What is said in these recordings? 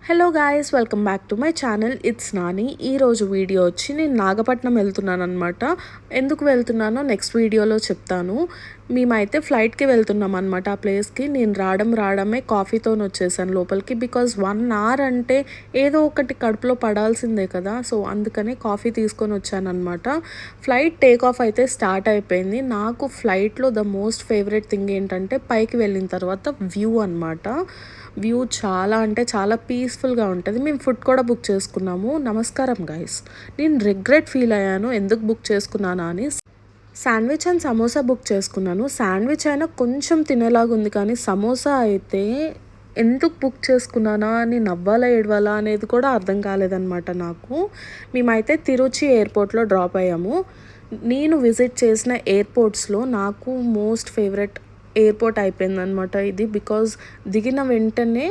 Hello guys, welcome back to my channel. It's Nani. ఈరోజు video వచ్చి నేను నాగపట్నం వెళ్తున్నాను అనమాట. ఎందుకు వెళ్తున్నానో నెక్స్ట్ వీడియోలో చెప్తాను. మేమైతే ఫ్లైట్కి వెళ్తున్నాం అనమాట ఆ ప్లేస్కి. నేను రావడమే కాఫీతో వచ్చేసాను లోపలికి. బికాజ్ 1 hour అంటే ఏదో ఒకటి కడుపులో పడాల్సిందే కదా, సో అందుకనే కాఫీ తీసుకొని వచ్చాను అనమాట. ఫ్లైట్ టేక్ ఆఫ్ అయితే స్టార్ట్ అయిపోయింది. నాకు ఫ్లైట్లో ద మోస్ట్ ఫేవరెట్ థింగ్ ఏంటంటే పైకి వెళ్ళిన తర్వాత వ్యూ అనమాట. వ్యూ చాలా అంటే చాలా పీస్ఫుల్గా ఉంటుంది. మేము ఫుడ్ కూడా బుక్ చేసుకున్నాము. నమస్కారం గైస్, నేను రిగ్రెట్ ఫీల్ అయ్యాను ఎందుకు బుక్ చేసుకున్నానా అని. శాండ్విచ్ అండ్ సమోసా బుక్ చేసుకున్నాను. శాండ్విచ్ అయినా కొంచెం తినేలాగా ఉంది, కానీ సమోసా అయితే ఎందుకు బుక్ చేసుకున్నానా అని నవ్వాలా ఏడవాలా అనేది కూడా అర్థం కాలేదన్నమాట నాకు. మేమైతే తిరుచి ఎయిర్పోర్ట్లో డ్రాప్ అయ్యాము. నేను విజిట్ చేసిన ఎయిర్పోర్ట్స్లో నాకు మోస్ట్ ఫేవరెట్ ఎయిర్పోర్ట్ అయిపోయిందనమాట ఇది. బికాజ్ దిగిన వెంటనే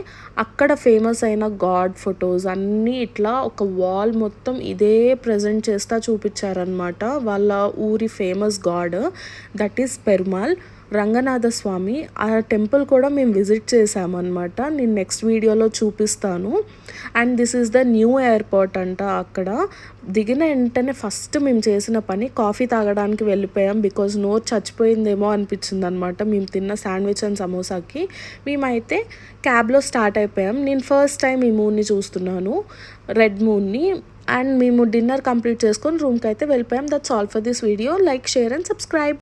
అక్కడ ఫేమస్ అయిన గాడ్ ఫొటోస్ అన్నీ ఇట్లా ఒక వాల్ మొత్తం ఇదే ప్రజెంట్ చేస్తా చూపించారనమాట. వాళ్ళ ఊరి famous god, that is Perumal Ranganatha Swamy. ఆ టెంపుల్ కూడా మేము విజిట్ చేసామన్నమాట. నేను నెక్స్ట్ వీడియోలో చూపిస్తాను. And this is the new airport అంట. అక్కడ దిగిన వెంటనే ఫస్ట్ మేము చేసిన పని కాఫీ తాగడానికి వెళ్ళిపోయాం. బికాజ్ నోరు చచ్చిపోయిందేమో అనిపించింది అనమాట మేము తిన్న శాండ్విచ్ అండ్ సమోసాకి. మేమైతే క్యాబ్లో స్టార్ట్ అయిపోయాం. నేను ఫస్ట్ టైం ఈ మూన్ని చూస్తున్నాను, రెడ్ మూన్ని. అండ్ మేము డిన్నర్ కంప్లీట్ చేసుకొని రూమ్కి అయితే వెళ్ళిపోయాం. That's all for this video. Like, share and subscribe.